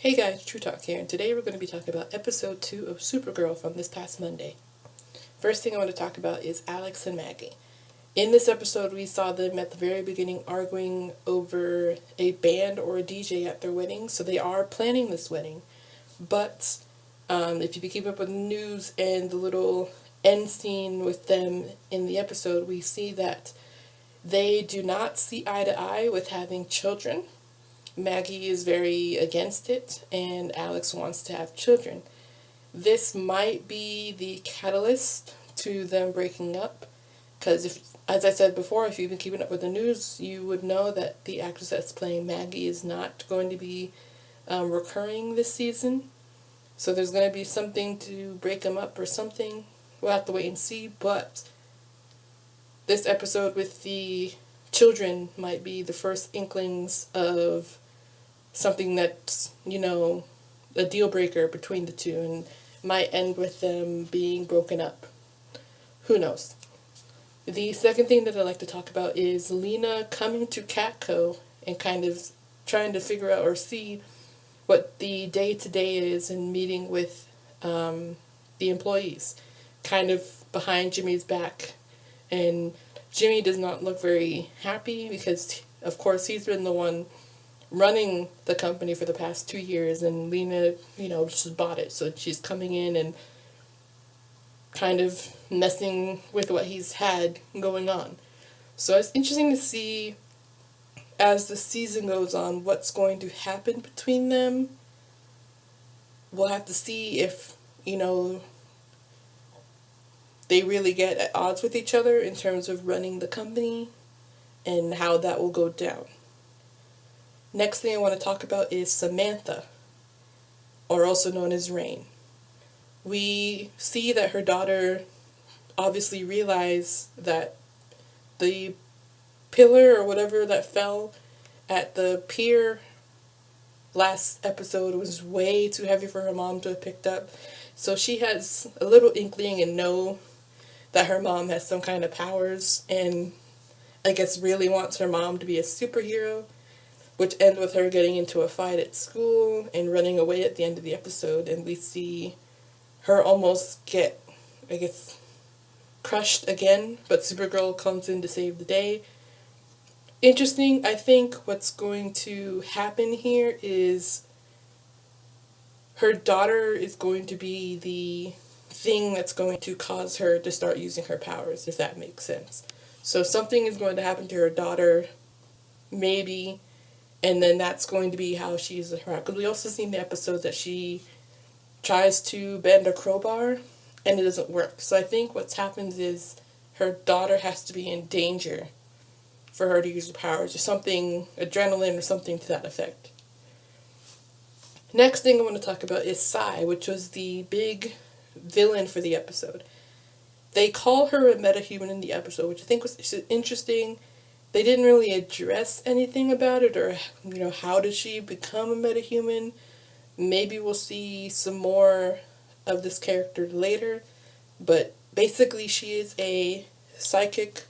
Hey guys, Truetalk here, and today we're going to be talking about episode 2 of Supergirl from this past Monday. First thing I want to talk about is Alex and Maggie. In this episode, we saw them at the very beginning arguing over a band or a DJ at their wedding, so they are planning this wedding. But if you keep up with the news and the little end scene with them in the episode, we see that they do not see eye to eye with having children. Maggie is very against it, and Alex wants to have children. This might be the catalyst to them breaking up, because as I said before, if you've been keeping up with the news, you would know that the actress that's playing Maggie is not going to be recurring this season. So there's going to be something to break them up or something. We'll have to wait and see, but this episode with the children might be the first inklings of something that's, a deal breaker between the two and might end with them being broken up. Who knows? The second thing that I'd like to talk about is Lena coming to Catco and kind of trying to figure out or see what the day-to-day is and meeting with the employees, kind of behind Jimmy's back. And Jimmy does not look very happy because, of course, he's been the one running the company for the past 2 years, and Lena, just bought it. So she's coming in and kind of messing with what he's had going on. So it's interesting to see as the season goes on what's going to happen between them. We'll have to see if, they really get at odds with each other in terms of running the company and how that will go down. Next thing I want to talk about is Samantha, or also known as Rain. We see that her daughter obviously realized that the pillar or whatever that fell at the pier last episode was way too heavy for her mom to have picked up. So she has a little inkling and know that her mom has some kind of powers and I guess really wants her mom to be a superhero, which ends with her getting into a fight at school and running away at the end of the episode, and we see her almost get, crushed again, but Supergirl comes in to save the day. Interesting, I think what's going to happen here is her daughter is going to be the thing that's going to cause her to start using her powers, if that makes sense. So something is going to happen to her daughter, maybe, and then that's going to be how she uses her. Because we also see in the episode that she tries to bend a crowbar and it doesn't work. So I think what's happened is her daughter has to be in danger for her to use her powers, or something, adrenaline or something to that effect. Next thing I want to talk about is Sai, which was the big villain for the episode. They call her a metahuman in the episode, which I think was interesting. They didn't really address anything about it, or, how did she become a metahuman? Maybe we'll see some more of this character later, but basically she is a psychic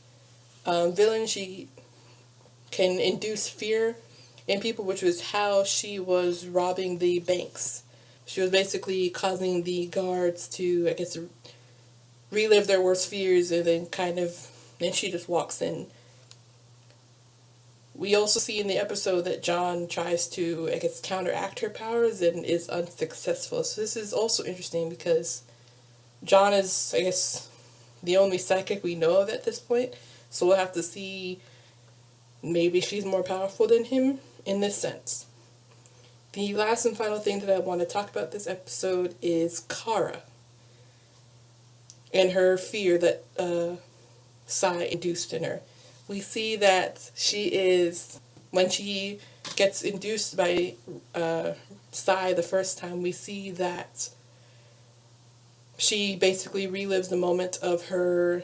villain. She can induce fear in people, which was how she was robbing the banks. She was basically causing the guards to, relive their worst fears, and then she just walks in. We also see in the episode that John tries to, counteract her powers and is unsuccessful. So this is also interesting because John is, the only psychic we know of at this point. So we'll have to see, maybe she's more powerful than him in this sense. The last and final thing that I want to talk about this episode is Kara and her fear that Sai induced in her. We see that she is, when she gets induced by Sai the first time, we see that she basically relives the moment of her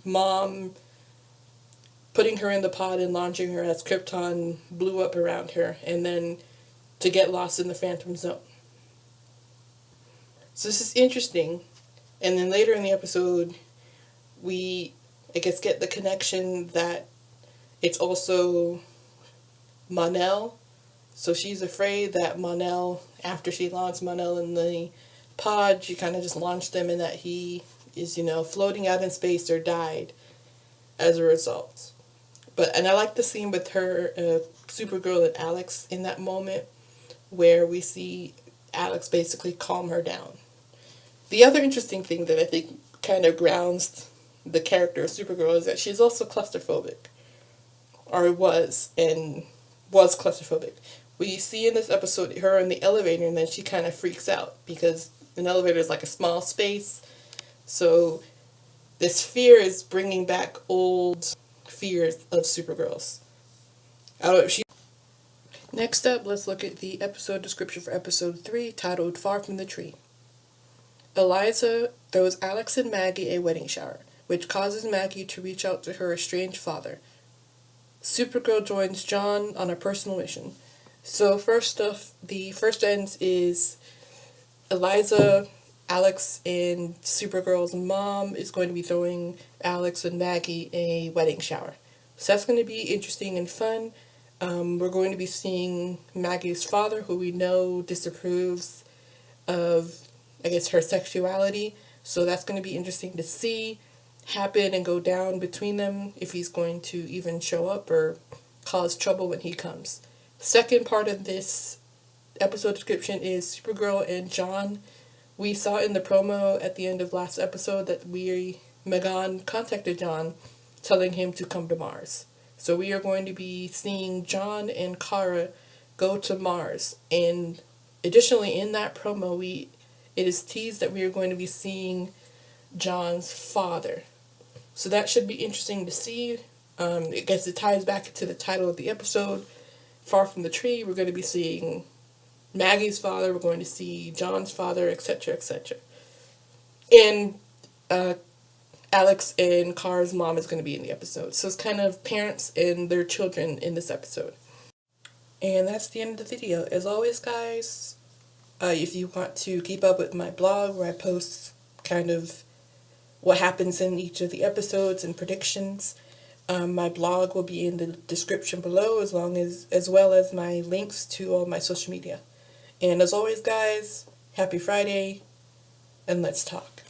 mom putting her in the pod and launching her as Krypton blew up around her, and then to get lost in the Phantom Zone. So this is interesting. And then later in the episode, we, get the connection that it's also Mon-El So she's afraid that Mon-El, after she launched Mon-El in the pod, she kind of just launched him and that he is, floating out in space or died as a result. And I like the scene with her, Supergirl and Alex in that moment where we see Alex basically calm her down. The other interesting thing that I think kind of grounds the character of Supergirl is that she's also claustrophobic. Or was claustrophobic. We see in this episode her in the elevator and then she kind of freaks out because an elevator is like a small space. So this fear is bringing back old fears of Supergirl's. I don't know if she... Next up, let's look at the episode description for episode 3, titled Far from the Tree. Eliza throws Alex and Maggie a wedding shower, which causes Maggie to reach out to her estranged father. Supergirl joins John on a personal mission. So first off, the first ends is Eliza, Alex, and Supergirl's mom is going to be throwing Alex and Maggie a wedding shower. So that's going to be interesting and fun. We're going to be seeing Maggie's father, who we know disapproves of, her sexuality. So that's going to be interesting to see happen and go down between them, if he's going to even show up or cause trouble when he comes. Second part of this episode description is Supergirl and John. We saw in the promo at the end of last episode that Megan contacted John telling him to come to Mars. So we are going to be seeing John and Kara go to Mars. And additionally, in that promo, it is teased that we are going to be seeing John's father. So that should be interesting to see. I guess it ties back to the title of the episode, Far from the Tree. We're going to be seeing Maggie's father, we're going to see John's father, etc., etc. And Alex and Kara's mom is going to be in the episode. So it's kind of parents and their children in this episode. And that's the end of the video. As always, guys, if you want to keep up with my blog where I post kind of what happens in each of the episodes and predictions, my blog will be in the description below, as well as my links to all my social media. And as always, guys, happy Friday, and let's talk.